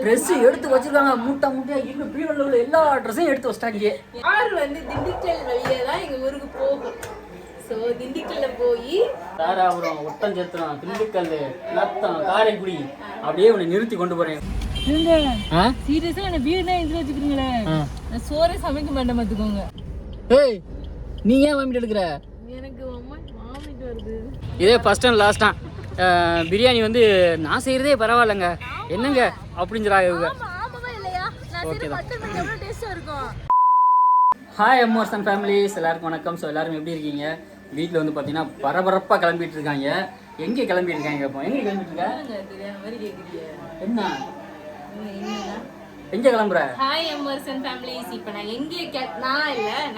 Dress எடுத்து வச்சிருக்காங்க, மூட்டை மூட்டையா இருக்கு. பீரோல உள்ள எல்லா ட்ரெஸ்ஸையும் எடுத்து வச்சிட்டாங்க. யார் வந்து திண்டுக்கல் வழியா தான் எங்க ஊருக்கு போகும். ஸோ திண்டுக்கல்ல போய் தாராபுரம், ஒட்டஞ்சத்திரம், திண்டுக்கல், நத்தம், காரைக்குடி அப்படியே உன்னை நிறுத்தி கொண்டு போறேன். சீரியஸா என்ன வீடு தான் எடுத்து வச்சுக்கிறீங்களே, நான் சோறே சமைக்க மாட்டேன் பார்த்துக்கோங்க. ஏய், நீ ஏன் வாமிட் எடுக்கிற? எனக்கு வாமிட் வருது. இதே ஃபர்ஸ்ட் அண்ட் லாஸ்டா பிரியாணி வந்து நான் செய்யறதே பரவாயில்லைங்க, என்னங்க அப்படிங்கிறாங்க இவங்க. ஓகே தான். ஹாய் எம்மோர்ஸ் அண்ட் ஃபேமிலிஸ், எல்லாருக்கும் வணக்கம். ஸோ எல்லாரும் எப்படி இருக்கீங்க? வீட்டில் வந்து பார்த்தீங்கன்னா பரபரப்பாக கிளம்பிட்டு இருக்காங்க. எங்கே கிளம்பிட்டு இருக்காங்க? இப்போ எங்கே கிளம்பிட்டு இருக்க? என்ன எங்கே கிளம்புற? ஹாய் எம்மோர்ஸ் அண்ட் ஃபேமிலிஸ், இப்போ நான்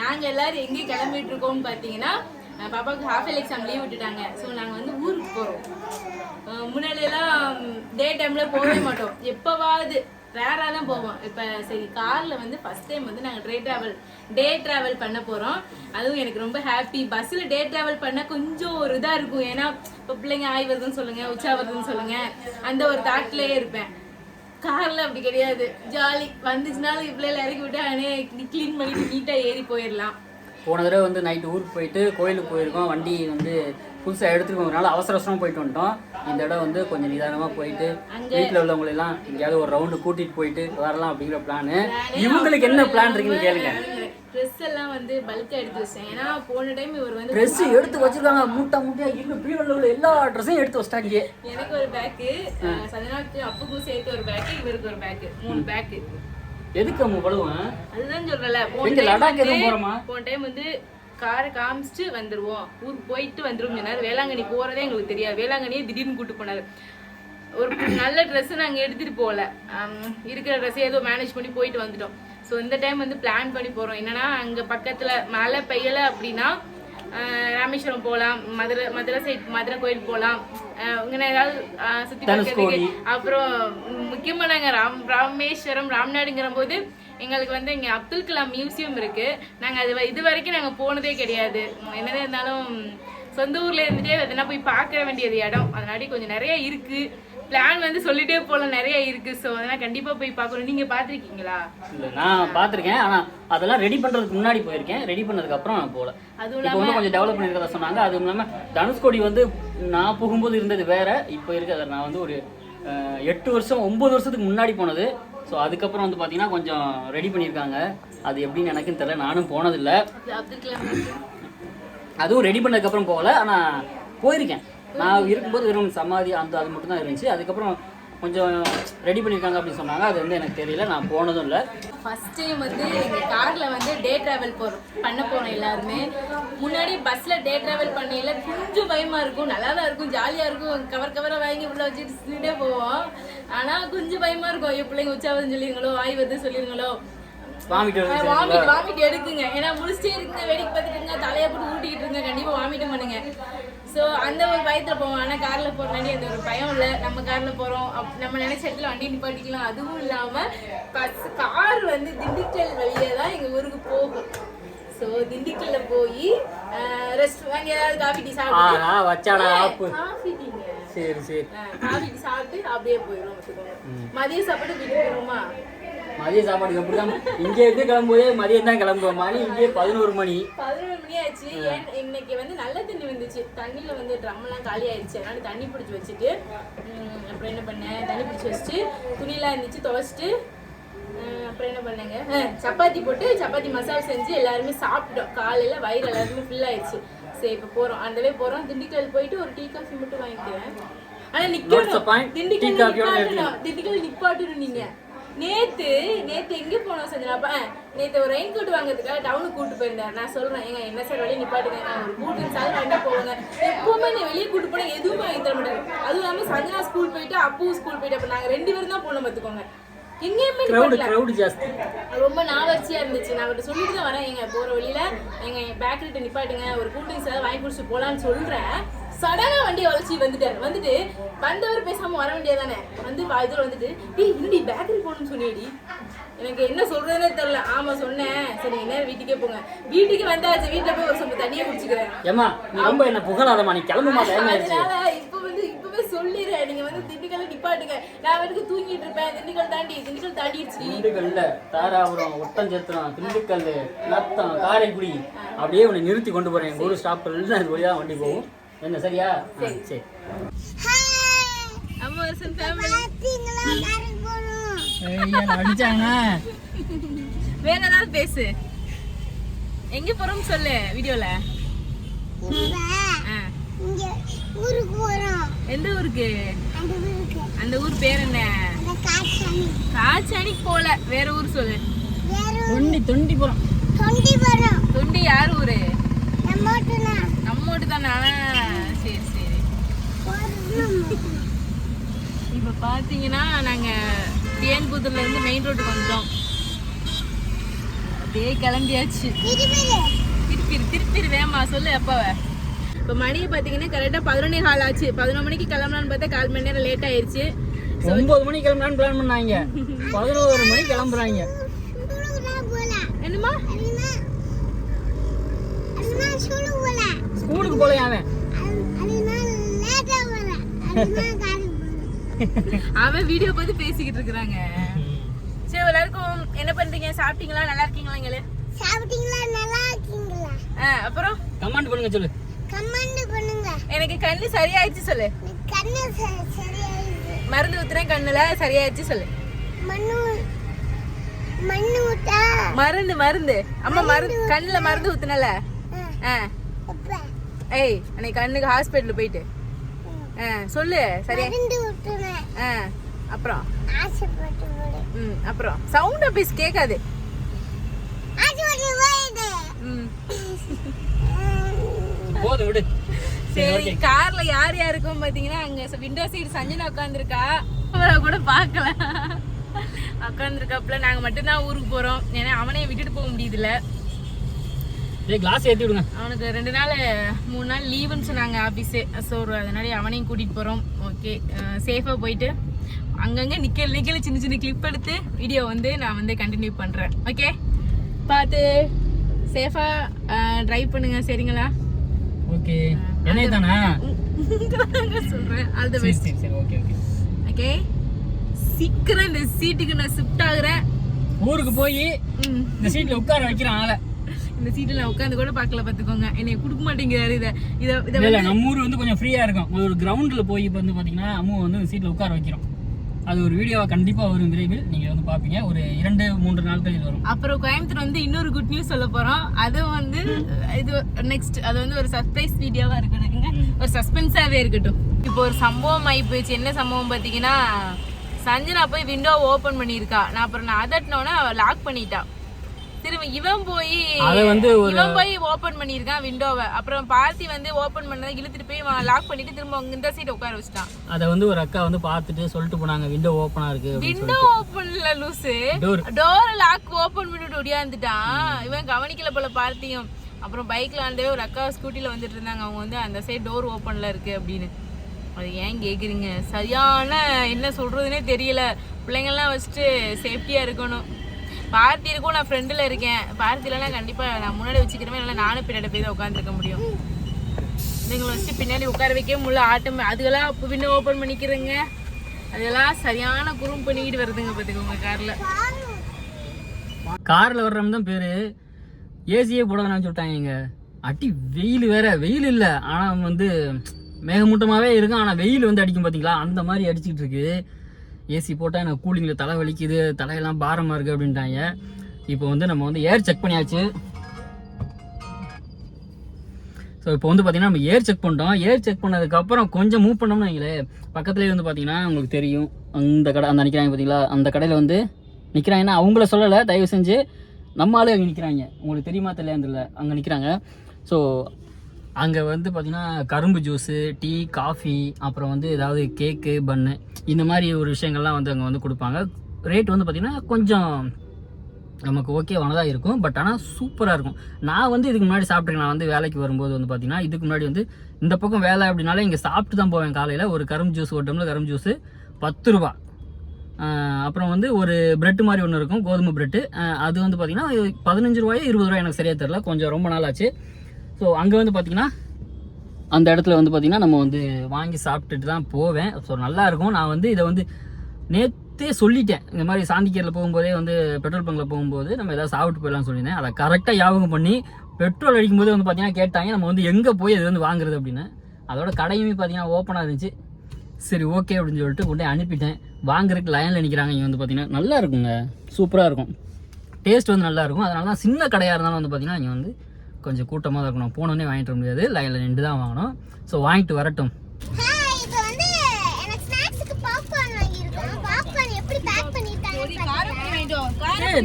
நாங்கள் எல்லாரும் எங்கே கிளம்பிட்டு இருக்கோம்னு பார்த்தீங்கன்னா, பாப்பாவுக்கு ஹாஃப் இயர் எக்ஸாம் லீவ் விட்டுட்டாங்க. ஸோ நாங்கள் வந்து ஊருக்கு போகிறோம். முன்னாடியெல்லாம் டே டைமில் போகவே மாட்டோம், எப்போவாது ரேராக தான் போவோம். இப்போ சரி காரில் வந்து ஃபஸ்ட் டைம் வந்து நாங்கள் டே ட்ராவல் பண்ண போகிறோம். அதுவும் எனக்கு ரொம்ப ஹாப்பி. பஸ்ஸில் டே ட்ராவல் பண்ணால் கொஞ்சம் ஒரு இதாக இருக்கும், ஏன்னா இப்போ பிள்ளைங்க ஆய் வருதுன்னு சொல்லுங்கள், உச்சா வருதுன்னு சொல்லுங்கள், அந்த ஒரு தாட்லேயே இருப்பேன். காரில் அப்படி கிடையாது, ஜாலி. வந்துச்சுனாலும் பிள்ளைகளை இறக்கி விட்டு அவனே க்ளீன் பண்ணிட்டு நீட்டாக ஏறி போயிடலாம். போன தடவை வந்து நைட்டு ஊருக்கு போயிட்டு கோயிலுக்கு போயிருக்கோம். வண்டி வந்து புதுசாக எடுத்துருக்கோங்கனால அவசர அவசரமாக போயிட்டு வந்துட்டோம். இந்த இடம் வந்து கொஞ்சம் நிதானமாக போயிட்டு வீட்டில் உள்ளவங்களெல்லாம் எங்கேயாவது ஒரு ரவுண்டு கூட்டிகிட்டு போயிட்டு வரலாம் அப்படிங்கிற பிளானு. இவங்களுக்கு என்ன பிளான் இருக்குன்னு கேளுங்க. ட்ரெஸ் எல்லாம் வந்து பல்காக எடுத்து வச்சேன், ஏன்னா போன டைம் இவர் வந்து ட்ரெஸ் எடுத்து வச்சிருக்காங்க, மூட்டை மூட்டையா இருக்கு. பீரோல உள்ள எல்லா ட்ரெஸ்ஸையும் எடுத்து வச்சிட்டாங்க. எனக்கு ஒரு பேக்கு, சதனாக்கு அப்புக்கும் சேர்த்து ஒரு பேக்கு, இவருக்கு ஒரு பேக்கு, 3 பேக்கு. எதுக்கு அவங்க பழுவேன்? அதுதான் சொல்றல, போன டைம் வந்து காரை காமிச்சிட்டு வந்துருவோம், ஊருக்கு போயிட்டு வந்துருவோம் சொன்னாரு. வேளாங்கண்ணி போறதே எங்களுக்கு தெரியாது, வேளாங்கண்ணியே திடீர்னு கூட்டு போனாரு. ஒரு நல்ல ட்ரெஸ் நாங்கள் எடுத்துட்டு போகல, இருக்கிற ட்ரெஸ்ஸை ஏதோ மேனேஜ் பண்ணி போயிட்டு வந்துட்டோம். ஸோ இந்த டைம் வந்து பிளான் பண்ணி போகிறோம். என்னன்னா அங்கே பக்கத்தில் மழை பெய்யலை அப்படின்னா ராமேஸ்வரம் போகலாம், மதுரை சைட் மதுரை கோயில் போகலாம், இங்கே ஏதாவது சுற்றி பார்க்கறதுக்கு. அப்புறம் முக்கியமாக நாங்கள் ராமேஸ்வரம் ராம்நாடுங்கிற போது எங்களுக்கு வந்து இங்கே அப்துல் கலாம் மியூசியம் இருக்குது. நாங்கள் இது வரைக்கும் நாங்கள் போனதே கிடையாது. என்னதான் இருந்தாலும் சொந்த ஊரில் இருந்துகிட்டே எதனா போய் பார்க்க வேண்டியது இடம், அதனாடி கொஞ்சம் நிறைய இருக்குது. பிளான் வந்து சொல்லிட்டே போல நிறைய இருக்குது. ஸோ அதெல்லாம் கண்டிப்பாக போய் பார்க்கணும். நீங்கள் பார்த்துருக்கீங்களா? இல்லை, நான் பார்த்துருக்கேன். ஆனால் அதெல்லாம் ரெடி பண்ணுறதுக்கு முன்னாடி போயிருக்கேன். ரெடி பண்ணதுக்கப்புறம் நான் போகல. அதுவும் இல்லாமல் கொஞ்சம் டெவலப் பண்ணியிருக்கதா சொன்னாங்க. அதுவும் இல்லாமல் தனுஷ்கோடி வந்து நான் போகும்போது இருந்தது வேற, இப்போ இருக்கிறத நான் வந்து ஒரு 8 வருஷம் 9 வருஷத்துக்கு முன்னாடி போனது. ஸோ அதுக்கப்புறம் வந்து பார்த்தீங்கன்னா கொஞ்சம் ரெடி பண்ணியிருக்காங்க. அது எப்படின்னு எனக்குன்னு தெரியல, நானும் போனதில்லை. அதுவும் ரெடி பண்ணதுக்கப்புறம் போகல, ஆனால் போயிருக்கேன். நான் இருக்கும்போது வெறும் சமாதி அது மட்டும் தான் இருந்துச்சு. அதுக்கப்புறம் கொஞ்சம் ரெடி பண்ணியிருக்காங்க அப்படின்னு சொன்னாங்க. அது வந்து எனக்கு தெரியல, நான் போனதும் இல்லை. ஃபர்ஸ்ட் டைம் வந்து எங்கள் காரில் வந்து டே ட்ராவல் பண்ண போகிறோம் எல்லாருமே. முன்னாடி பஸ்ஸில் டே ட்ராவல் பண்ணையில் கொஞ்சம் பயமாக இருக்கும், நல்லா தான் இருக்கும், ஜாலியாக இருக்கும், கவரை வாங்கி உள்ள வச்சுட்டு சுற்றிட்டே போவோம். ஆனால் கொஞ்சம் பயமாக இருக்கும், ஐயோ பிள்ளைங்க உற்சாகம் சொல்லிடுங்களோ, வாய் வருது சொல்லிடுங்களோ, வாமிட் எடுக்குங்க. ஏன்னா முடிச்சிட்டே இருக்குங்க, வேடிக்கை பார்த்துட்டுங்க, தலையை போட்டு ஊட்டிக்கிட்டு இருங்க, கண்டிப்பாக வாமிட்டும் பண்ணுங்க. ஸோ அந்த ஒரு பயத்தில் போவோம். ஆனால் காரில் போகிறனாடி அந்த ஒரு பயம் இல்லை. நம்ம காரில் போகிறோம், நம்ம நினைச்ச இடத்துல வண்டி நிப்பாட்டிக்கலாம். அதுவும் இல்லாமல் கார் வந்து திண்டுக்கல் வழியாக தான் எங்கள் ஊருக்கு போகும். ஸோ திண்டுக்கல்ல போய் ரெஸ்ட் வாங்கி ஏதாவது காஃபி டீ சாப்பிட்டு சாப்பிட்டு அப்படியே போயிடும். மதிய சாப்பாடு வீட்டுக்கு போயிடுவோமா? மதிய சாப்பாடு அப்படிதான். இங்கே இருந்து கிளம்பும்போதே மதியம் தான் கிளம்புவோம். மணி இங்கே 11 மணி ஆச்சு. இன்னைக்கு வந்து நல்ல தண்ணி வந்துச்சு, தண்ணியில் வந்து ட்ரம்லாம் காலி ஆயிடுச்சு. அதனால தண்ணி பிடிச்சி வச்சுட்டு அப்புறம் என்ன பண்ணேன், தண்ணி பிடிச்சி வச்சுட்டு துணியெல்லாம் இருந்துச்சு துவைச்சிட்டு அப்புறம் என்ன பண்ணேங்க, சப்பாத்தி போட்டு சப்பாத்தி மசாலா செஞ்சு எல்லாருமே சாப்பிட்டோம். காலையில் வயிறு எல்லாருமே ஃபில் ஆயிடுச்சு. சரி இப்போ போகிறோம், அந்தவே போகிறோம். திண்டுக்கல் போயிட்டு ஒரு டீ காஃபி மட்டும் வாங்கிக்கிறேன். ஆனால் நிற்கணும், திண்டுக்கல் நிப்பாட்டணும். நீங்கள் நேத்து எங்கே போனோம் சஞ்சனாப்பா? நேற்று ஒரு ரெயின் கோட் வாங்குறதுக்காக டவுனுக்கு கூப்பிட்டு போயிருந்தாரு. நான் சொல்கிறேன், ஏங்க என்ன சார் வெளியே நிப்பாட்டுங்க, ஒரு கூட்டு சார் வாங்கி போவாங்க. எப்பவுமே நீ வெளியே கூப்பிட்டு போனால் எதுவுமே வாங்கி தர மாட்டாங்க. அதுவும் இல்லாமல் சஞ்சனா ஸ்கூல் போயிட்டு அப்புவும் ஸ்கூல் போயிட்டு அப்போ நாங்கள் 2 பேரும் தான் போனோம் பார்த்துக்கோங்க. எங்கேயுமே ரொம்ப நாவர்ச்சியாக இருந்துச்சு. நான் அவர்கிட்ட சொல்லிட்டு தான் வரேன், எங்க போகிற வழியில் எங்கள் பேக்கரிட்ட நிப்பாட்டுங்க, ஒரு கூட்டிங் சார் வாங்கி குடிச்சு போகலான்னு சொல்கிறேன். சடனாக வண்டியை வளைச்சி வந்துட்டு வந்தவர் பேசாமல் வர வேண்டியதானே, வந்து இதில் வந்துட்டு இன்னடி பேக்கரி போகணும்னு சொன்னியடி. எனக்கு என்ன சொல்றதுன்னே தெரியல. ஆமா சொன்னேன், சரி நேரம் வீட்டுக்கே போங்க. வீட்டுக்கு வந்தாச்சு, வீட்டில் போய் ஒரு சொம்பு தண்ணியை குடிச்சுக்கிறேன். ஏமா நீ ரொம்ப என்ன புகழாதமா, நீ கிளம்புமா? அதனால இப்பவே சொல்லிடுறேன், நீங்க வந்து திண்டுக்கல்ல நிப்பாட்டுங்க. நான் வந்து தூங்கிட்டு இருப்பேன். திண்டுக்கல் தாண்டிடுச்சு. திண்டுக்கல்ல தாராபுரம், ஒட்டஞ்சத்திரம், திண்டுக்கல், நத்தம், காரைக்குடி அப்படியே உன்னை நிறுத்தி கொண்டு போறேன். ஒரு ஸ்டாப்ல அது வழியா வண்டி போகும். என்ன சரியா? சரி. அம்மரசன் ஃபேமிலி அடிச்சாங்க. வேற ஏதாவது பேசு. எங்க போறோம் சொல்லு வீடியோல. ஊருக்கு போறோம். எந்த ஊருக்கு? அந்த ஊர் பேர் என்ன? காச்சாணிக்கு போல. வேற ஊர் சொல்லு. தொண்டி போறோம். தொண்டி யார் ஊரு? நம்ம ஊட்டு தானா? சரி. இப்ப பாத்தீங்கன்னா நாங்க தேன்புதூர்ல இருந்து மெயின் ரோட்டுக்கு வந்துட்டோம். அப்படியே கிளம்பியாச்சு. திருப்பி வேமா சொல்லு அப்பாவ. இப்போ மணியை பார்த்தீங்கன்னா கரெக்டாக 11:15 ஆச்சு. 11 மணிக்கு கிளம்பலான்னு பார்த்தா 1/4 மணி நேரம் லேட் ஆயிடுச்சு. 9 மணிக்கு கிளம்பலான்னு பிளான் பண்ணாங்க. 11 மணிக்கு கிளம்புறாங்க. என்னமா ஸ்கூலுக்கு போலையா அவன்? அவன் வீடியோ பார்த்து பேசிக்கிட்டு இருக்கிறாங்க. சரி, எல்லாருக்கும் என்ன பண்றீங்க? சாப்பிட்டீங்களா? நல்லா இருக்கீங்களா? அப்புறம் கமெண்ட் பண்ணுங்க சொல்லு. எனக்கு கண்ணு சரியாயிடுச்சு சொல்லு. மருந்து ஊத்துறேன் கண்ணுல சரியாயிடுச்சு சொல்லு. மருந்து அம்மா கண்ணுல மருந்து ஊத்துனல. ஏய் அன்னைக்கு கண்ணுக்கு ஹாஸ்பிட்டல் போயிட்டு சொல்லு சரியா. அப்புறம் அப்புறம் சவுண்ட் அப்பீஸ் கேட்காது. போதும் விடு. சரி, கார்ல யார் யாருக்கும் பாத்தீங்கன்னா அங்க விண்டோ சைடு சஞ்சனா உட்காந்துருக்கா. அவரை கூட பாக்கல உட்காந்துருக்காப்புல. நாங்க மட்டும் தான் ஊருக்கு போறோம். ஏன்னா அவனையும் விட்டுட்டு போக முடியுதுல. கிளாஸ் ஏத்தி விடுங்க. அவனுக்கு 2 நாள் 3 நாள் லீவுன்னு சொன்னாங்க ஆபீஸ். ஸோ அதனால அவனையும் கூட்டிட்டு போறோம். ஓகே, சேஃபா போயிட்டு அங்கங்க நிக்கல சின்ன கிளிப் எடுத்து வீடியோ வந்து நான் வந்து கண்டினியூ பண்றேன். ஓகே, பார்த்து சேஃபா டிரைவ் பண்ணுங்க. சரிங்களா? ஓகே. என்ன தானா சொல்றேன். All the best. சரி. ஓகே, சீக்கிரம் இந்த சீட்டுக்கு நான் ஷிஃப்ட் ஆகுறேன். ஊருக்கு போய் இந்த சீட்ல உட்கார வைக்கிறேன் ஆளை. இந்த சீட்ல நான் உட்கார்ந்து கூட பார்க்கல பாத்துக்கோங்க. என்னை கொடுக்க மாட்டேங்கிறாரு. இல்ல நம்ம ஊர் வந்து கொஞ்சம் ஃப்ரீயா இருக்கும். ஒரு கிரவுண்ட்ல போய் வந்து பாத்தீங்கன்னா அம்மு வந்து சீட்ல உட்கார வைக்கிறோம். அது ஒரு வீடியோவா கண்டிப்பா வரும் விரைவில். நீங்க வந்து பாப்பீங்க. ஒரு 2-3 நாட்கள் இது வரும். அப்புறம் கோயம்புத்தூர் வந்து இன்னொரு குட் நியூஸ் சொல்ல போறோம். அது வந்து இது நெக்ஸ்ட். அது வந்து ஒரு சர்ப்ரைஸ் வீடியோவா இருக்கட்டும். ஒரு சஸ்பென்ஸாவே இருக்கட்டும். இப்போ ஒரு சம்பவம் ஆகி போயிடுச்சு. என்ன சம்பவம் பாத்தீங்கன்னா, சஞ்சனா போய் விண்டோ ஓபன் பண்ணியிருக்கா. நான் அதட்டினோன்னா அவ லாக் பண்ணிட்டா. திரும்ப இவன் போய் ஓபன் பண்ணிருக்கான் விண்டோவை. அப்புறம் பார்த்தி வந்து ஓபன் பண்ணதை இழுத்துட்டு போய் லாக் பண்ணிட்டு திரும்ப இந்த சீட் உட்கார வச்சுட்டான். அத வந்து ஒரு அக்கா வந்து பார்த்துட்டு சொல்லிட்டு போனாங்க, விண்டோ ஓபனா இருக்கு. விண்டோ ஓபன்ல லூசு, டோர் லாக் ஓபன் பண்ணிட்டு ஒடியாந்துட்டான். இவன் கவனிக்கல போல பார்த்தியும். அப்புறம் பைக்ல ஆண்டவே ஒரு அக்கா ஸ்கூட்டில வந்துட்டு இருந்தாங்க. அவங்க வந்து அந்த சைடு டோர் ஓபன்ல இருக்கு அப்படின்னு. அது ஏன் கேக்குறீங்க? சரியான என்ன சொல்றதுன்னே தெரியல. பிள்ளைங்கள்லாம் வச்சுட்டு சேஃப்டியா இருக்கணும். பார்த்தி இருக்கும், நான் ஃப்ரெண்டில் இருக்கேன். பார்த்திலலாம் கண்டிப்பாக நான் முன்னாடி வச்சுக்கிறேன். இல்லை நானும் பின்னாடி போய் தான் உட்காந்துருக்க முடியும். இதுங்களை வச்சு பின்னாடி உட்கார வைக்கவே முடியல. ஆட்டம் அதுக்கெல்லாம் இப்போ விண்டோ ஓப்பன் பண்ணிக்கிறேங்க. அதெல்லாம் சரியான குறும் பண்ணிக்கிட்டு வருதுங்க பார்த்துக்கோங்க. காரில் வர்றவங்க தான் பேர். ஏசியே போட வேணாம்னு சொல்லிட்டாங்க. அடி வெயில் வேற. வெயில் இல்லை, ஆனால் வந்து மேகமூட்டமாகவே இருக்கும். ஆனால் வெயில் வந்து அடிக்கும் பார்த்தீங்களா, அந்த மாதிரி அடிச்சுட்டு இருக்கு. ஏசி போட்டால் எனக்கு கூலிங்கில் தலை வலிக்குது, தலையெல்லாம் பாரமாக இருக்குது அப்படின்ட்டாங்க. இப்போ வந்து நம்ம வந்து ஏர் செக் பண்ணியாச்சு. ஸோ இப்போ வந்து பார்த்தீங்கன்னா நம்ம ஏர் செக் பண்ணிட்டோம். ஏர் செக் பண்ணதுக்கப்புறம் கொஞ்சம் மூவ் பண்ணோம்னு வைங்களேன், பக்கத்துலேயே வந்து பார்த்தீங்கன்னா உங்களுக்கு தெரியும் அந்த கடை, அந்த நிற்கிறாங்க பார்த்தீங்களா, அந்த கடையில் வந்து நிற்கிறாங்கன்னா அவங்கள சொல்லலை, தயவு செஞ்சு நம்ம ஆளு அங்கே நிற்கிறாங்க. உங்களுக்கு தெரியுமா தெரியல, அங்கே நிற்கிறாங்க. ஸோ அங்கே வந்து பார்த்திங்கன்னா கரும்பு ஜூஸு, டீ, காஃபி, அப்புறம் வந்து ஏதாவது கேக்கு, பன்னு, இந்த மாதிரி ஒரு விஷயங்கள்லாம் வந்து அங்கே வந்து கொடுப்பாங்க. ரேட் வந்து பார்த்திங்கன்னா கொஞ்சம் நமக்கு ஓகேவானதாக இருக்கும். பட் ஆனால் சூப்பராக இருக்கும். நான் வந்து இதுக்கு முன்னாடி சாப்பிட்ருக்கேன். நான் வந்து வேலைக்கு வரும்போது வந்து பார்த்திங்கன்னா இதுக்கு முன்னாடி வந்து இந்த பக்கம் வேலை அப்படின்னாலே இங்கே சாப்பிட்டு தான் போவேன். காலையில் ஒரு கரும்பு ஜூஸ், ஒரு டம்ளர் கரும்பு ஜூஸு 10 ரூபா. அப்புறம் வந்து ஒரு பிரெட்டு மாதிரி ஒன்று இருக்கும், கோதுமை பிரெட்டு. அது வந்து பார்த்திங்கன்னா 15 ரூபாயோ 20 ரூபாய், எனக்கு சரியாக தெரில, கொஞ்சம் ரொம்ப நாள் ஆச்சு. ஸோ அங்கே வந்து பார்த்திங்கன்னா அந்த இடத்துல வந்து பார்த்திங்கன்னா நம்ம வந்து வாங்கி சாப்பிட்டுட்டு தான் போவேன். ஸோ நல்லாயிருக்கும். நான் வந்து இதை வந்து நேற்றே சொல்லிட்டேன், இந்த மாதிரி சாந்திக்கேரியில் போகும்போதே வந்து பெட்ரோல் பங்கில் போகும்போது நம்ம எதாவது சாப்பிட்டு போயிடலாம்னு சொல்லியிருந்தேன். அதை கரெக்டாக ஞாபகம் பண்ணி பெட்ரோல் அடிக்கும்போது வந்து பார்த்திங்கன்னா கேட்டாங்க நம்ம வந்து எங்கே போய் இது வந்து வாங்குறது அப்படின்னு. அதோட கடையுமே பார்த்திங்கன்னா ஓப்பனாக இருந்துச்சு. சரி ஓகே அப்படின்னு சொல்லிட்டு கொண்டு அனுப்பிட்டேன். வாங்குறதுக்கு லைனில் நிற்கிறாங்க. இங்கே வந்து பார்த்திங்கன்னா நல்லா இருக்குங்க, சூப்பராக இருக்கும், டேஸ்ட் வந்து நல்லாயிருக்கும். அதனால தான் சின்ன கடையாக இருந்தாலும் வந்து பார்த்திங்கன்னா இங்கே வந்து கொஞ்சம் கூட்டமாக தான் இருக்கணும். போனோடனே வாங்கிட்டு வர முடியாது, லைனில் நின்று தான் வாங்கணும். ஸோ வாங்கிட்டு வரட்டும். இப்போ வந்து எனக்கு ஸ்நாக்ஸ்க்கு பாப்கார்ன் வாங்கியிருக்கோம். பாப்கார்ன் எப்படி பேக் பண்ணிட்டாங்க?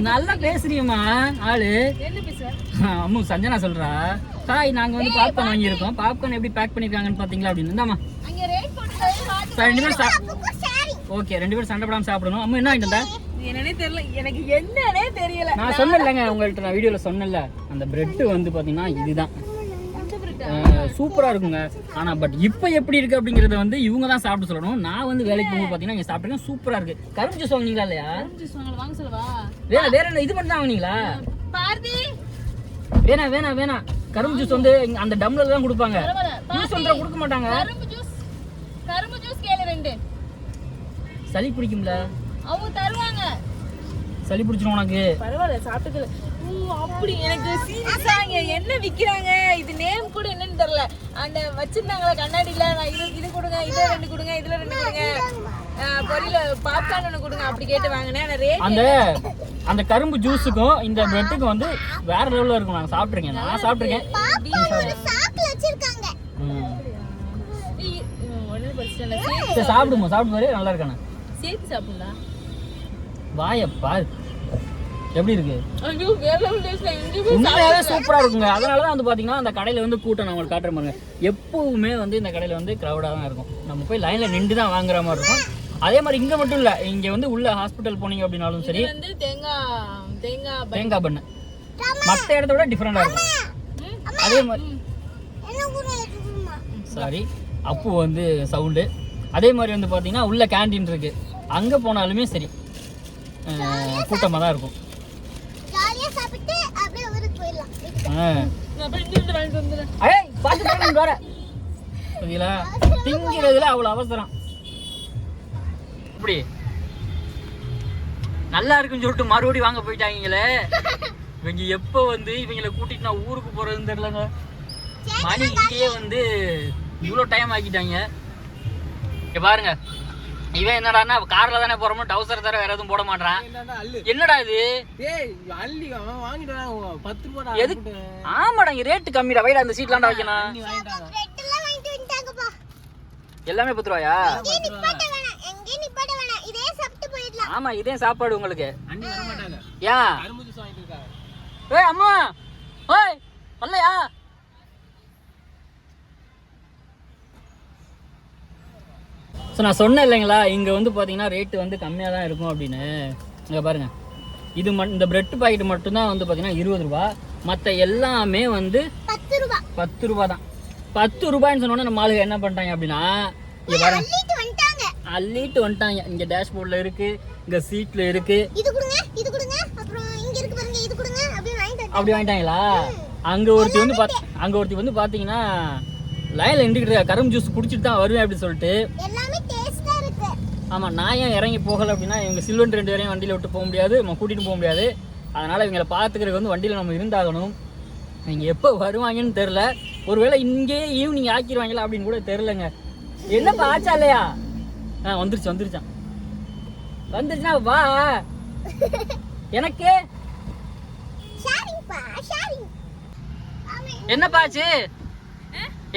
நல்லா பேசுறியம்மா ஆளு. அம்மு சஞ்சனா சொல்றா, ஹாய் நாங்கள் வந்து பாப்கார்ன் வாங்கியிருக்கோம், பாப்கார்ன் எப்படி பேக் பண்ணியிருக்காங்கன்னு பார்த்தீங்களா அப்படின்னு. இந்தாம்மா ரெண்டு பேரும் ஓகே, 2 பேரும் சண்டை போடாமல் சாப்பிடணும். அம்மா என்ன வாங்கிட்டு வந்தா? என்னன்னே தெரியல, எனக்கு என்னன்னே தெரியல. நான் சொன்னேன்லங்க உங்கள்கிட்ட, நான் வீடியோவில் சொன்னேன்ல, அந்த பிரெட்டு வந்து பார்த்தீங்கன்னா இதுதான் சூப்பராக இருக்குங்க. ஆனால் பட் இப்போ எப்படி இருக்குது அப்படிங்கிறத வந்து இவங்க தான் சாப்பிட்டு சொல்லணும். நான் வந்து வேலைக்கு போகும்போது பார்த்தீங்கன்னா இங்கே சாப்பிட்டேன், சூப்பராக இருக்குது. கரும்பு ஜூஸ் வாங்கினீங்களா இல்லையா? வாங்க சொல்லவா? வேற என்ன இது மட்டும் தான் வாங்கினீங்களா? பார்த்தி வேணாம் கரும்பு ஜூஸ் வந்து அந்த டம்ளர் தான் கொடுப்பாங்க, ஜூஸ் வந்து கொடுக்க மாட்டாங்க. கரும்பு ஜூஸ் கேளு 2. சளி பிடிக்கும்ல, அவங்க தருவாங்க. சளி பிடிச்சிரும் உனக்கு. பரவாயில்ல சாப்பிட்டுக்கல. அப்படி எனக்கு சீரியஸா இங்க என்ன விக்கிறாங்க, இது நேம் கூட என்னன்னு தெரியல. அந்த வச்சிருந்தாங்களா கண்ணாடியில, நான் இது கொடுங்க, இதுல 2 கொடுங்க, இதுல 2 கொடுங்க, பொரியல பாப்கார்ன் 1 கொடுங்க அப்படி கேட்டு வாங்கினேன். அந்த கரும்பு ஜூஸுக்கும் இந்த பிரெட்டுக்கும் வந்து வேற லெவல்ல இருக்கும். நான் சாப்பிட்டுருக்கேன், நான் சாப்பிட்டுருக்கேன். சாப்பிடுமா சாப்பிட்டு பாரு, நல்லா இருக்கானே. சேர்த்து சாப்பிடலாம். வாயப்பா எப்படி இருக்கு? ஐயோ வேற லெவல் டேஸ்ட்ல உண்மையாவே சூப்பரா இருக்குங்க. அதனால தான் வந்து பாத்தீங்கன்னா அந்த கடையில வந்து கூட்டம் நான் உங்களுக்கு காட்டுற பாருங்க. எப்பவுமே வந்து இந்த கடையில வந்து கிரௌடா தான் இருக்கும். நம்ம போய் லைன்ல நின்று தான் வாங்குற மாதிரி இருக்கும். அதே மாதிரி இங்க மட்டும் இல்ல, இங்க வந்து உள்ள ஹாஸ்பிட்டல் போனீங்க அப்படின்னாலும் சரி, வந்து தேங்காய் பண்ணு மற்ற இடத்த விட டிஃபரெண்டா இருக்கும். அதே மாதிரி சாரி அப்பு வந்து சவுண்டு. அதே மாதிரி வந்து பாத்தீங்கன்னா உள்ள கேண்டீன் இருக்கு, அங்க போனாலுமே சரி கூட்டமாக தான் இருக்கும். திங்கிறதுல அவ்வளவு அவசரம். இப்படி நல்லா இருக்குன்னு சொல்லிட்டு மறுபடியும் வாங்க போயிட்டாங்களே. இவங்க எப்போ வந்து இவங்களை கூட்டிட்டு நான் ஊருக்கு போறதுன்னு தெரியலங்க. மணி இங்கேயே வந்து இவ்வளோ டைம் ஆக்கிட்டாங்க. இங்க பாருங்க, இவன் என்னடான்னா கார்ல தானே போறோமோ, டவுசர் தர வேற எதுவும் போட மாட்டான். என்னடா இது? எதுக்கு? ஆமாடா, இங்க ரேட்டு கம்மிடா. வைடா அந்த சீட்லாண்டா வைக்கணும். எல்லாமே 10 ரூபாயா? ஆமா, இதே சாப்பாடு உங்களுக்கு. ஏன்? ஏய் அம்மா, ஓய் வரலையா? ஸோ நான் சொன்னேன் இல்லைங்களா, இங்கே வந்து பார்த்தீங்கன்னா ரேட்டு வந்து கம்மியாக தான் இருக்கும் அப்படின்னு. இங்கே பாருங்கள், இது இந்த பிரெட் பாக்கெட் மட்டும்தான் வந்து பார்த்தீங்கன்னா 20 ரூபா. மற்ற எல்லாமே வந்து 10 ரூபா தான். 10 ரூபாய்ன்னு சொன்னோன்னே நம்ம ஆளுங்க என்ன பண்ணிட்டாங்க அப்படின்னா, இங்கே பாருங்க அள்ளிட்டு வந்துட்டாங்க. இங்கே டேஷ்போர்டில் இருக்குது, இங்கே சீட்டில் இருக்குது, அப்படி வாங்கிட்டாங்களா? அங்கே ஒருத்தி வந்து பார்த்தீங்கன்னா லைனில் நின்றுக்கிட்டு கரும்பு ஜூஸ் குடிச்சிட்டு தான் வருவேன் அப்படின்னு சொல்லிட்டு. ஆமாம், நான் ஏன் இறங்கி போகலை அப்படின்னா, இவங்க சில்வன் 2 பேரையும் வண்டியில் விட்டு போக முடியாது, நம்ம கூட்டிகிட்டு போக முடியாது. அதனால் இவங்களை பார்த்துக்கிறதுக்கு வந்து வண்டியில் நம்ம இருந்தாகணும். நீங்கள் எப்போ வருவாங்கன்னு தெரில, ஒருவேளை இங்கேயே ஈவினிங் ஆக்கிடுவாங்களா அப்படின்னு கூட தெரிலங்க. என்னப்பா ஆச்சா இல்லையா? வந்துருச்சுன்னா வா. எனக்கு என்னப்பா ஆச்சு?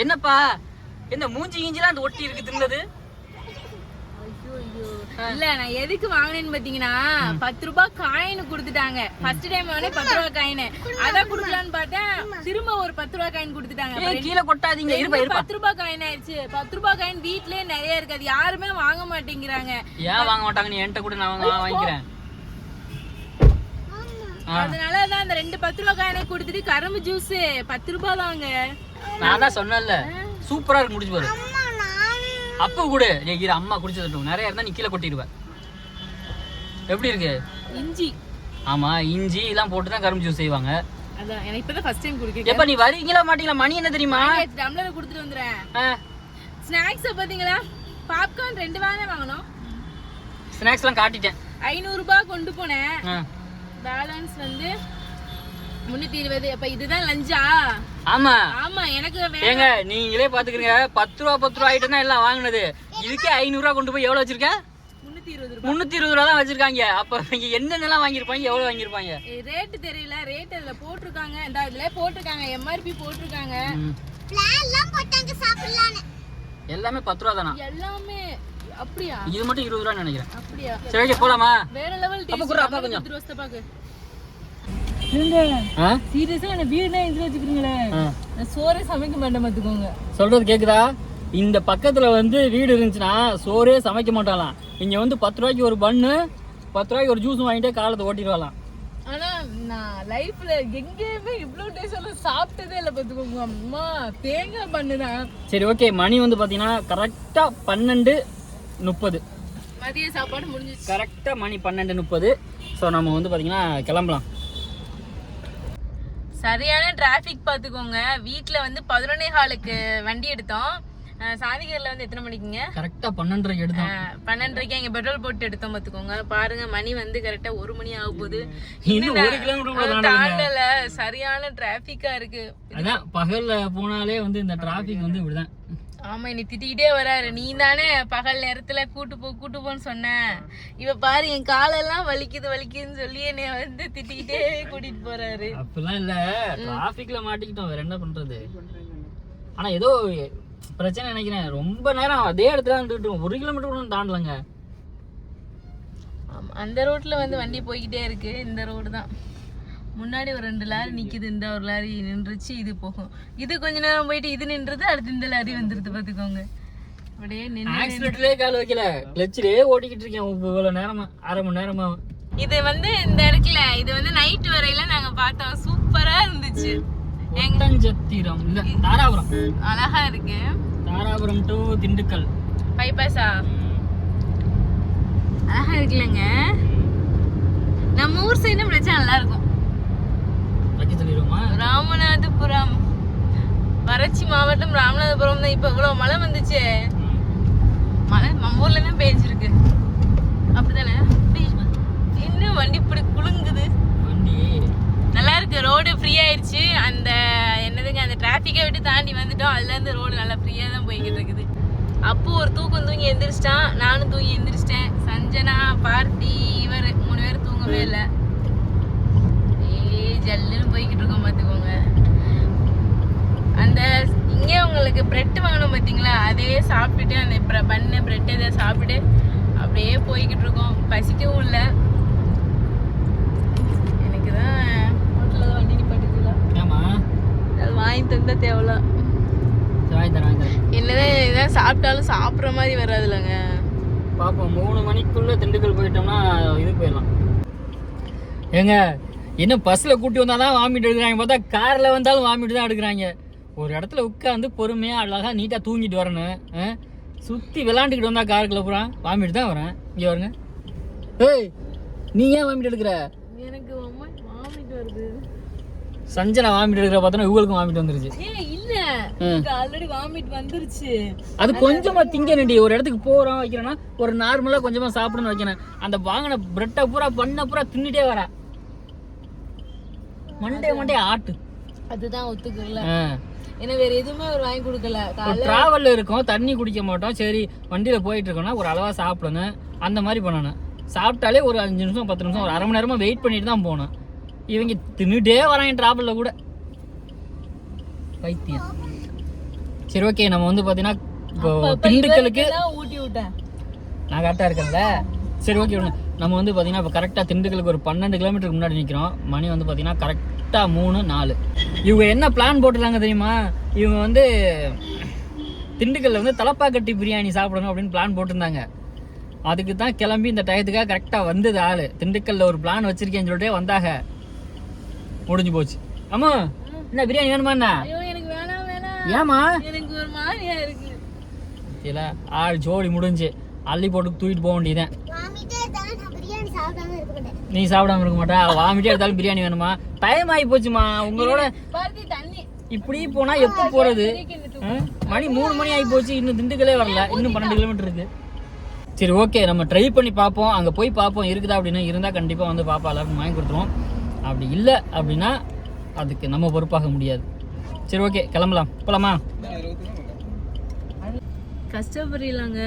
என்னப்பா என்ன மூஞ்சி கிஞ்சிலாம் அந்த ஒட்டி இருக்கு தின்னது? இல்ல, நான் எதுக்கு வாங்கினேன்னு பாத்தீங்கன்னா 10 ரூபாய் காயின் கொடுத்துட்டாங்க. ஃபர்ஸ்ட் டைம் வாங்கினே 10 ரூபாய் காயின், அதான் குடுக்கலான்னு பார்த்தேன். திரும்ப ஒரு 10 ரூபாய் காயின் கொடுத்துட்டாங்க. கீழே கொட்டாதீங்க, 10 ரூபாய் காயின் ஆயிடுச்சு. 10 ரூபாய் காயின் வீட்லயே நிறைய இருக்காது, யாருமே வாங்க மாட்டேங்கிறாங்க. ஏன் வாங்க மாட்டாங்க? நீ என்கிட்ட கூட நான் வாங்கிக்கிறேன். அதனாலதான் அந்த 2 10 ரூபாய் காயினை கொடுத்துட்டு கரும்பு ஜூஸ் 10 ரூபாய் தாங்க. நான் தான் சொன்னேன்ல, சூப்பரா இருக்கு, முடிச்சு பாரு. அப்ப கூட அம்மா குடிச்சது நிறைய இருந்தா நீ கீழே கொட்டிடுவ. எப்படி இருக்கு? இஞ்சி. ஆமா, இஞ்சி எல்லாம் போட்டுதான் கரும்பு ஜூஸ் செய்வாங்க. அதான் எனக்கு இப்பதான் ஃபர்ஸ்ட் டைம் குடிக்கிறேன். எப்ப நீ வரீங்களா மாட்டீங்களா? மணி என்ன தெரியுமா? டம்ளர் கொடுத்துட்டு வந்துறேன். ஸ்நாக்ஸ் பாத்தீங்களா? பாப்கார்ன் 2 வாங்க வாங்கணும். ஸ்நாக்ஸ்லாம் காட்டிட்டேன். 500 ரூபாய் கொண்டு போனேன். பேலன்ஸ் வந்து 320. அப்ப இதுதான் லஞ்சா? ஆமா ஆமா. எனக்கு ஏங்க நீங்களே பாத்துக்கிறீங்க. 10 ரூபா ஐட்டம் தான் எல்லாம் வாங்குனது. இதுக்கே 500 ரூபா கொண்டு போய் எவ்வளவு வச்சிருக்க? 320 ரூபா தான் வச்சிருக்காங்க. அப்ப இங்க என்னென்னலாம் வாங்கிருப்பாங்க, எவ்வளவு வாங்கிருப்பாங்க? ரேட் தெரியல. ரேட் அதுல போட்டுருக்காங்க. இந்த இதுல போட்டுருக்காங்க, எம்ஆர்பி போட்டுருக்காங்க. பிளான்லாம் போட்டாங்க சாப்பிடலாம்னு. எல்லாமே 10 ரூபா தானா? எல்லாமே அப்படியா? இது மட்டும் 20 ரூபா நினைக்கிறேன். அப்படியா? சரி ஓகே போலாமா? வேற லெவல் டேஸ்ட். அப்ப குறா அப்பா கொஞ்சம். ரோஸ்ட் பாக்கு. சீரியஸா என்ன வீடுலாம் எங்க வச்சுக்கிறீங்களே? நான் சோறே சமைக்க மாட்டேன் பாத்துக்கோங்க. சொல்றது கேக்குதா? இந்த பக்கத்துல வந்து வீடு இருந்துச்சுன்னா சோறே சமைக்க மாட்டாலாம். இங்க வந்து 10 ரூபாய்க்கு ஒரு பன்னு, 10 ரூபாய்க்கு ஒரு ஜூஸ் வாங்கிட்டு காலத்தை ஓட்டிடுவாலாம். ஆனா நான் லைஃப்ல எங்கேயுமே இவ்வளவு டேஸ்ட் எல்லாம் சாப்பிட்டதே இல்லை பாத்துக்கோங்க. அம்மா தேங்காய் பண்ணுதான். சரி ஓகே, மணி வந்து பாத்தீங்கன்னா கரெக்டா 12:30. மதிய சாப்பாடு முடிஞ்சிச்சு. கரெக்டா மணி 12:30. ஸோ நம்ம வந்து பாத்தீங்கன்னா கிளம்பலாம். சரியான டிராஃபிக் பாத்துக்கோங்க. வீட்ல வந்து 11:15க்கு வண்டி எடுத்தோம். சாந்திகர்ல வந்து எத்தனை மணிக்குங்க? கரெக்டா 12:30க்கு எடுத்தோம். 12:30க்கு அங்க பெட்ரோல் போட்டு எடுத்தோம் பாத்துக்கோங்க. பாருங்க மணி வந்து கரெக்டா 1 மணி ஆக போகுது. இன்னும் 1 கிலோமீட்டர் தாண்டல. சரியான டிராஃபிக்கா இருக்கு. அதான் பகல்ல போனாலே வந்து இந்த டிராஃபிக் வந்து இப்படிதான். ஆமா, என்னை திட்டிக்கிட்டே வராரு. நீ தானே பகல் நேரத்துல கூட்டு போன்னு சொன்ன. இவ பாரு என் காலெல்லாம் வலிக்குதுன்னு சொல்லி என்னை வந்து திட்டிக்கிட்டே கூட்டிட்டு போறாரு. அப்படிலாம் இல்ல, டிராஃபிக்ல மாட்டிக்கிட்டோம், வேற என்ன பண்றது. ஆனா ஏதோ பிரச்சனை நினைக்கிறேன். ரொம்ப நேரம் அதே இடத்துல வந்துட்டு 1 கிலோமீட்டர் கூட தாண்டலங்க. ஆமா, அந்த ரோட்ல வந்து வண்டி போய்கிட்டே இருக்கு. இந்த ரோடு தான். முன்னாடி ஒரு 2 லாரி நிக்குது. இந்த ஒரு லாரி நின்றுச்சு, இது போகும். இது கொஞ்ச நேரம் போயிட்டு இது நின்றுது, அடுத்து இந்த லாரி வந்துருது பாத்துக்கோங்க. அப்படியே ஆக்சிடென்ட்லயே கால் வைக்கல, கிளச்சிலே ஓட்டிக்கிட்டு இருக்கேன் இவ்வளவு நேரமா, 1/2 மணி நேரமா. இது வந்து இந்த இடத்துல இது வந்து நைட் வரையில நாங்க பார்த்தோம். சூப்பரா இருந்துச்சு. ஒட்டஞ்சத்திரம் இல்ல, தாராபுரம். அழகா இருக்கு. தாராபுரம் டு திண்டுக்கல் பைபாஸா? அழகா இருக்குல்லங்க. நம்ம ஊர் சைடு பிரச்சனை நல்லா இருக்கும். ராமநாதபுரம், வறட்சி மாவட்டம் ராமநாதபுரம் தான். இப்ப இவ்வளவு மழை வந்துச்சு. மழை நம்ம ஊர்ல தான் பெய்ஞ்சிருக்கு. அப்படிதானே? இன்னும் வண்டி இப்படி குலுங்குது. வண்டி நல்லா இருக்கு. ரோடு ஃப்ரீ ஆயிடுச்சு. அந்த என்னதுங்க, அந்த டிராபிக்கை விட்டு தாண்டி வந்துட்டோம். அதுல இருந்து ரோடு நல்லா ஃப்ரீயா தான் போய்கிட்டு இருக்குது. அப்போ ஒரு தூங்கி எந்திரிச்சிட்டான். நானும் தூங்கி எந்திரிச்சிட்டேன். சஞ்சனா, பார்த்தி, இவர் 3 பேர் தூங்கவே இல்லை. ஜல்லுன்னு போய்கிட்டு இருக்கோம் பாத்துக்கோங்க. அந்த இங்கே உங்களுக்கு பிரெட் வாங்கணும் பார்த்தீங்களா, அதே சாப்பிட்டுட்டு அந்த பண்ணு பிரெட் இதை சாப்பிட்டு அப்படியே போய்கிட்டு இருக்கோம். பசிக்கவும் இல்லை. எனக்கு தான் ஹோட்டலில் வண்டி நிப்பாட்டுச்சுல. அது வாங்கி தந்தா தேவல. என்னதான் இதான் சாப்பிட்டாலும் சாப்பிட்ற மாதிரி வராதுலங்க. பாப்போம், 3 மணிக்குள்ள திண்டுக்கல் போயிட்டோம்னா இது போயிடலாம். ஏங்க இன்னும் பஸ்ல கூட்டி வந்தாதான் வாமிட் எடுக்கிறாங்க, பார்த்தா கார்ல வந்தாலும் வாமிட் தான் எடுக்கிறாங்க. ஒரு இடத்துல உட்காந்து பொறுமையா அழகா நீட்டா தூங்கிட்டு வரணும். சுத்தி விளாண்டுக்கிட்டு வந்தா காருக்குள்ள பூரா வாமிட் தான் வரேன். இங்க வருங்க. ஏய், நீ ஏன் வாமிட் எடுக்கிற? எனக்கு வாமிட் வருது. சஞ்சனா வாமிட் எடுக்கிற பார்த்தோன்னா இவங்களுக்கும் வாமிட் வந்துருச்சு. இல்ல, ஆல்ரெடி வாமிட் வந்துருச்சு. அது கொஞ்சமா திங்கணுண்டி. ஒரு இடத்துக்கு போறோம் வைக்கிறோன்னா ஒரு நார்மலா கொஞ்சமா சாப்பிடணும்னு வைக்கணும். அந்த வாங்கின பிரெட்டை பூரா பண்ண பூரா தின்னுட்டே வர மண்டே ஆட்டு. அதுதான் ஒத்துக்கல. ஏன்னா வேற எதுவுமே அவர் வாங்கி கொடுக்கல. டிராவல்ல இருக்கோம், தண்ணி குடிக்க மாட்டோம். சரி வண்டியில போயிட்டு இருக்கோம்னா ஒரு அளவா சாப்பிடணும், அந்த மாதிரி பண்ணணும். சாப்பிட்டாலே ஒரு 5 நிமிஷம் 10 நிமிஷம் ஒரு 1/2 மணி நேரமா வெயிட் பண்ணிட்டு தான் போகணும். இவங்க தின்னுட்டே வராங்க டிராவல்ல கூட. பைத்தியம். சரி ஓகே, நம்ம வந்து பாத்தீங்கன்னா இப்போ திண்டுக்கலுக்கு ஊட்டி விட்டேன். நான் கரெக்டா இருக்கேன்ல. சரி ஓகே, நம்ம வந்து பாத்தீங்கன்னா இப்போ கரெக்டா திண்டுக்கலுக்கு ஒரு 12 கிலோமீட்டருக்கு முன்னாடி நிற்கிறோம். மணி வந்து பாத்தீங்கன்னா கரெக்டா 3:04. இவங்க என்ன பிளான் போட்டுருக்காங்க தெரியுமா? இவங்க வந்து திண்டுக்கல்ல வந்து தலப்பாக்கட்டி பிரியாணி சாப்பிடணும் அப்படின்னு பிளான் போட்டிருந்தாங்க. அதுக்கு தான் கிளம்பி இந்த டயத்துக்காக கரெக்டாக வந்தது ஆள். திண்டுக்கல்ல ஒரு பிளான் வச்சிருக்கேன்னு சொல்லிட்டு வந்தாங்க. முடிஞ்சு போச்சு. ஆமா, என்ன பிரியாணி வேணுமாண்ணா? எனக்கு வேணாம். ஏமா? எனக்கு ஒரு மாதிரியா இருக்கு. இல்ல, ஆள் ஜோடி முடிஞ்சு அள்ளி போட்டு தூக்கிட்டு போக வேண்டியதான். சாப்பிடாம இருக்க மாட்டேன். நீ சாப்பிடாம இருக்க மாட்டா? வாமிட்டே எடுத்தாலும் பிரியாணி வேணுமா? டைம் ஆகி போச்சுமா உங்களோட. பாரதி தண்ணி இப்படி போனா எப்போ போறது? மணி 3 மணி ஆகி போச்சு, இன்னும் திண்டுக்கலே வரல, இன்னும் 12 கிலோமீட்டர் இருக்கு. சரி ஓகே, நம்ம ட்ரை பண்ணி பார்ப்போம், அங்கே போய் பார்ப்போம். இருக்குதா அப்படின்னா இருந்தால் கண்டிப்பாக வந்து பாப்பா எல்லாருக்கும் வாங்கி கொடுத்துருவோம். அப்படி இல்லை அப்படின்னா அதுக்கு நம்ம பொறுப்பாக முடியாது. சரி ஓகே, கிளம்பலாம். போலாமா? கஷ்டப்படுறீங்களாங்க?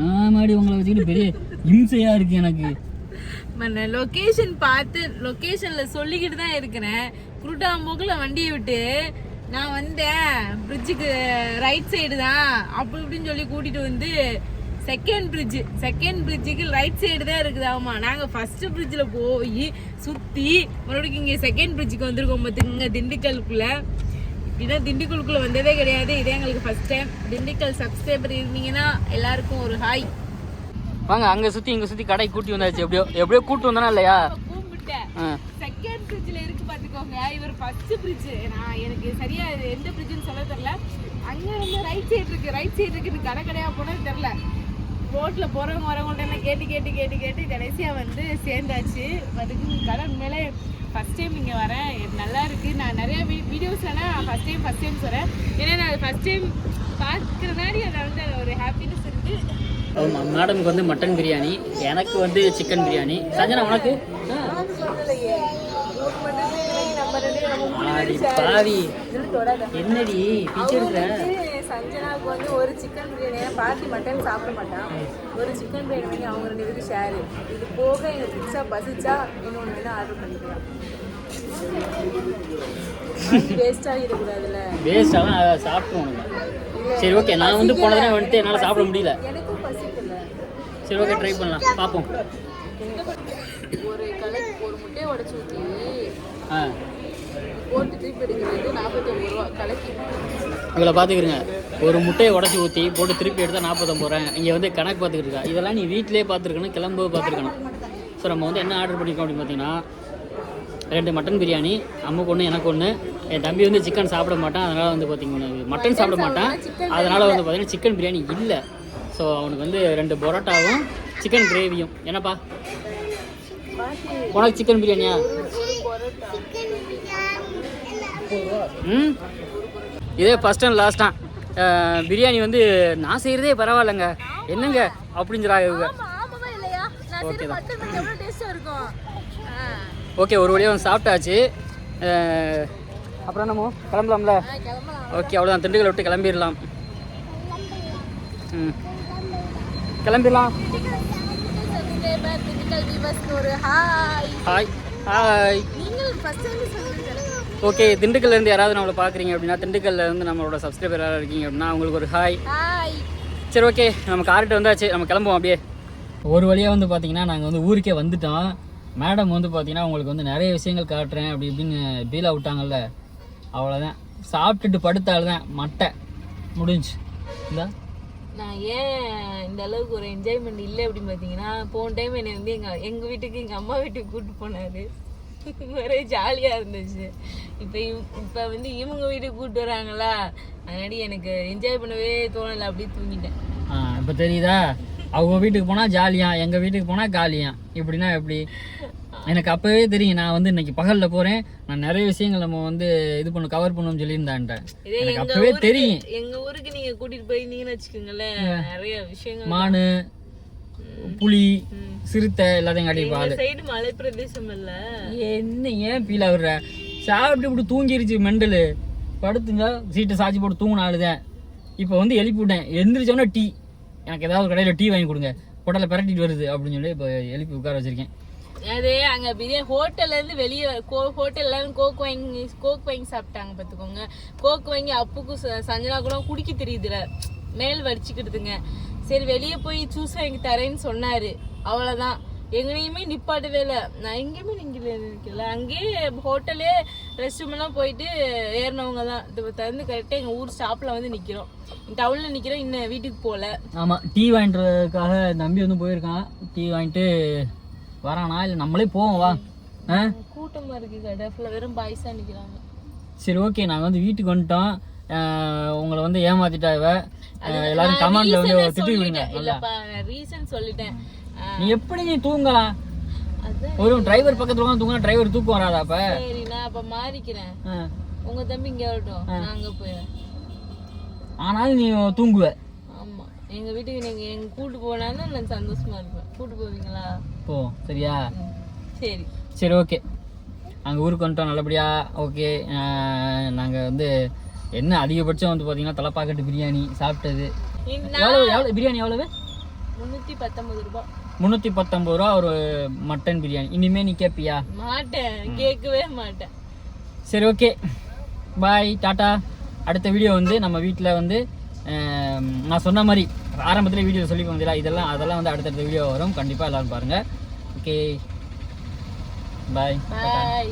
ஆமாடி, உங்களை வச்சுக்கிட்டு பெரிய இம்சையா இருக்கு எனக்கு. லொகேஷன் பார்த்து லொகேஷன்ல சொல்லிக்கிட்டு தான் இருக்கிறேன். குருட்டாம்போக்கில் வண்டியை விட்டு நான் வந்தேன், பிரிட்ஜுக்கு ரைட் சைடு தான் அப்படி இப்படின்னு சொல்லி கூட்டிட்டு வந்து செகண்ட் பிரிட்ஜுக்கு ரைட் சைடு தான் இருக்குது. ஆமா, நாங்கள் ஃபர்ஸ்ட் பிரிட்ஜில் போய் சுற்றி மறுபடியும் இங்கே செகண்ட் பிரிட்ஜுக்கு வந்திருக்கோம். பார்த்துக்குங்க, திண்டுக்கலுக்குள்ள. இப்படின்னா திண்டுக்கலுக்குள்ள வந்ததே கிடையாது, இதே எங்களுக்கு ஃபர்ஸ்ட் டைம். திண்டுக்கல் சப்ஸ்கிரைபர் இருந்தீங்கன்னா எல்லாருக்கும் ஒரு ஹாய். வாங்க, அங்கே சுற்றி இங்கே சுற்றி கடை கூட்டி வந்தாச்சு. எப்படியோ கூட்டு வந்தானா இல்லையா? செகண்ட் பிரிட்ஜ்ல இருக்கு பாத்துக்கோங்க. இவர் ஃபர்ஸ்ட் பிரிட்ஜ். நான் எனக்கு சரியா எந்த பிரிட்ஜ்னு சொல்ல தெரியல. அங்க வந்து ரைட் சைடு இருக்கு கடை கடையா போனது தெரியல. ரோட்ல போறவங்க வரவங்கள்ட்ட கேட்டு கடைசியா வந்து சேர்ந்தாச்சு. அதுக்கு கடை உண்மையிலே ஃபர்ஸ்ட் டைம் இங்கே வரேன், நல்லா இருக்கு. நான் நிறைய வீடியோஸ்லாம் ஃபர்ஸ்ட் டைம் சொல்றேன். ஏன்னா நான் ஃபர்ஸ்ட் டைம் பார்க்கறதுனாடி அதை வந்து ஒரு ஹாப்பினஸ் இருக்கு. மேடமுக்கு வந்து மட்டன் பிரியாணி, எனக்கு வந்து சிக்கன் பிரியாணி. சஞ்சனா உனக்கு? பாவி என்னடி சஞ்சனாவுக்கு வந்து ஒரு சிக்கன் பிரியாணி, பாட்டி மட்டன் சாப்பிட மாட்டான். ஒரு சிக்கன் பிரியாணி வாங்கி அவங்க 2 பேருக்கு ஷேரு. இது போக எனக்கு பிடிச்சா பசிச்சா இன்னொன்று வேணா ஆர்டர் பண்ணிக்கலாம். வேஸ்டாக இருக்கக்கூடாதுல்ல. வேஸ்டாக சாப்பிட்டோம். சரி ஓகே, நான் வந்து போனதுனே வந்துட்டு என்னால் சாப்பிட முடியல. எனக்கும் பசிக்கல. சரி ஓகே, ட்ரை பண்ணலாம், பார்ப்போம். ஒரு முட்டையை உடச்சி ஊற்றி போட்டு திருப்பி எடுக்கிறது 49 ரூபா கலக்கி. இதில் பார்த்துக்கிறேங்க, ஒரு முட்டையை உடச்சி ஊற்றி போட்டு திருப்பி எடுத்தால் 49 ரூபா. இங்கே வந்து கணக்கு பார்த்துக்கிட்டு இருக்கா. இதெல்லாம் நீ வீட்டிலே பார்த்துருக்கணும், கிளம்பு பார்த்துருக்கணும். ஸோ நம்ம வந்து என்ன ஆர்டர் பண்ணியிருக்கோம் அப்படின்னு பார்த்தீங்கன்னா 2 மட்டன் பிரியாணி, அம்முக்கு ஒன்று எனக்கு ஒன்று. என் தம்பி வந்து சிக்கன் சாப்பிட மாட்டான், அதனால் வந்து பார்த்தீங்கன்னா மட்டன் சாப்பிட மாட்டான், அதனால் வந்து பார்த்தீங்கன்னா சிக்கன் பிரியாணி இல்லை. ஸோ அவனுக்கு வந்து 2 பரோட்டாவும் சிக்கன் கிரேவியும். என்னப்பா உனக்கு சிக்கன் பிரியாணியா? இதே ஃபஸ்ட் அண்ட் லாஸ்ட்டாக பிரியாணி வந்து நான் செய்கிறதே பரவாயில்லைங்க, என்னங்க அப்படிங்கிறாங்க இவங்க. ஓகே தான், ஓகே, ஒரு வழியாக வந்து சாப்பிட்டாச்சு. அப்புறம் நம்ம கிளம்பலாம்ல? ஓகே, அவ்வளோதான், திண்டுக்கல் விட்டு கிளம்பிடலாம். கிளம்பிடலாம். Hi hi. ஓகே, திண்டுக்கல்லேருந்து யாராவது நம்மளை பார்க்குறீங்க அப்படின்னா, திண்டுக்கல்லேருந்து நம்மளோட சப்ஸ்கிரைபர் யாராவது இருக்கீங்க அப்படின்னா அவங்களுக்கு ஒரு ஹாய். சரி ஓகே, நம்ம கார்கிட்ட வந்தாச்சு, நம்ம கிளம்புவோம் அப்படியே. ஒரு வழியாக வந்து பார்த்தீங்கன்னா நாங்கள் வந்து ஊருக்கே வந்துட்டோம். மேடம் வந்து பார்த்தீங்கன்னா உங்களுக்கு வந்து நிறைய விஷயங்கள் காட்டுறேன் அப்படி இப்படின்னு பீலா விட்டாங்கல்ல, அவ்வளோதான். சாப்பிட்டுட்டு படுத்தால்தான் மட்டை முடிஞ்சு. இந்த நான் ஏன் இந்த அளவுக்கு ஒரு என்ஜாய்மெண்ட் இல்லை அப்படின்னு பார்த்தீங்கன்னா, போன டைம் என்னை வந்து எங்கள் வீட்டுக்கு எங்கள் அம்மா வீட்டுக்கு கூப்பிட்டு போனார். ஒரே ஜாலியாக இருந்துச்சு. இப்போ வந்து இவங்க வீட்டுக்கு கூப்பிட்டு வராங்களா, அதனாடி எனக்கு என்ஜாய் பண்ணவே தோணலை, அப்படியே தூங்கிட்டேன். இப்போ தெரியுதா, அவங்க வீட்டுக்கு போனால் ஜாலியா, எங்கள் வீட்டுக்கு போனால் காலியா, இப்படின்னா எப்படி? எனக்கு அப்போவே தெரியும், நான் வந்து இன்னைக்கு பகலில் போகிறேன், நான் நிறைய விஷயங்கள் நம்ம வந்து இது பண்ண கவர் பண்ணணும்னு சொல்லியிருந்தான்ட்டேன். எனக்கு அப்போவே தெரியும். எங்கள் ஊருக்கு நீங்கள் கூட்டிகிட்டு போயிருந்தீங்கன்னு வச்சுக்கோங்களேன், நிறைய விஷயங்கள், மானு, புலி, சிறுத்தை எல்லாத்தையும் காட்டியிருப்பாள். சைடு மலை பிரதேசம் இல்லை என்ன, ஏன் ஃபீல் ஆகுற? சாப்பிட்டு இப்படி தூங்கிருச்சு மெண்டலு. படுத்துங்க, சீட்டை சாய்ச்சி போட்டு தூங்கினாலுதான். இப்போ வந்து எழுப்பி விட்டேன், எந்திரிச்சோன்னா டீ, எனக்கு ஏதாவது ஒரு கடையில் டீ வாங்கி கொடுங்க, பொட்டலை பிரட்டிட்டு வருது அப்படின்னு சொல்லி இப்போ எழுப்பி உட்கார வச்சிருக்கேன். அது அங்கே பிரியாணி ஹோட்டல்லேருந்து வெளியே ஹோட்டலில் கோக் வாங்கி சாப்பிட்டாங்க பார்த்துக்கோங்க. கோக் வாங்கி அப்புக்கும் சஞ்சனா கூட குடிக்க தெரியுதுல, மேல் வடிச்சுக்கிட்டுதுங்க. சரி வெளியே போய் ஜூஸ் வாங்கி தரேன்னு சொன்னார், அவ்வளோதான். எங்கேயுமே நிப்பாட்டவே இல்லை, நான் எங்கேயுமே நிற்கல. அங்கேயே ஹோட்டலே ரெஸ்ட் ரூம்லாம் போயிட்டு ஏறினவங்க தான். இப்போ திறந்து கரெக்டாக எங்கள் ஊர் ஸ்டாப்பில் வந்து நிற்கிறோம், டவுனில் நிற்கிறோம், இன்னும் வீட்டுக்கு போகல. ஆமாம், டீ வாங்கிட்டுறதுக்காக தம்பி வந்து போயிருக்கான். டீ வாங்கிட்டு வரானா இல்லை நம்மளே போவோம் வா. கூட்டமாக இருக்குது, கடை ஃபுல்லாக வெறும் பாய்ஸாக நிற்கிறாங்க. சரி ஓகே, நாங்கள் வந்து வீட்டுக்கு வந்துட்டோம். உங்களை வந்து ஏமாத்திட்டா இவ. எல்லாரும் கமெண்ட்ல வந்து திட்டி விடுங்க. இல்லப்பா, நான் ரீசன் சொல்லிட்டேன். நீ எப்படி நீ தூங்கலாம்? அதான் ஒரு டிரைவர் பக்கத்துல உட்காந்து தூங்கினா டிரைவர் தூக்கம் வராதா அப்ப? சரி நான் அப்ப மாறிக்கிறேன். ஆ. உங்க தம்பி இங்க வரட்டும், நான் அங்க போயிடுறேன். ஆனாலும் நீ தூங்குவ. ஆமா, எங்க வீட்டுக்கு நீங்க எங்க கூட்டு போனாலும் நான் சந்தோஷமா இருப்பேன். கூட்டு போவீங்களா? போ சரியா? சரி சரி ஓகே. நாங்கள் ஊருக்கு வந்துட்டோம் நல்லபடியா. ஓகே, நாங்கள் வந்து என்ன அதிகபட்சம் வந்து பார்த்தீங்கன்னா தலைப்பாக்கட்டு பிரியாணி சாப்பிட்டது. எவ்வளோ பிரியாணி? எவ்வளவு? 319 ரூபாய். 319 ரூபா ஒரு மட்டன் பிரியாணி. இனிமே நீ கேட்பியா? மாட்டேன், கேட்கவே மாட்டேன். சரி ஓகே, பாய், டாட்டா. அடுத்த வீடியோ வந்து நம்ம வீட்டில் வந்து நான் சொன்ன மாதிரி ஆரம்பத்தில் வீடியோ சொல்லி போனதில்ல, அதெல்லாம் வந்து அடுத்தடுத்த வீடியோ வரும். கண்டிப்பாக எல்லோரும் பாருங்கள். ஓகே, பாய். பாய்.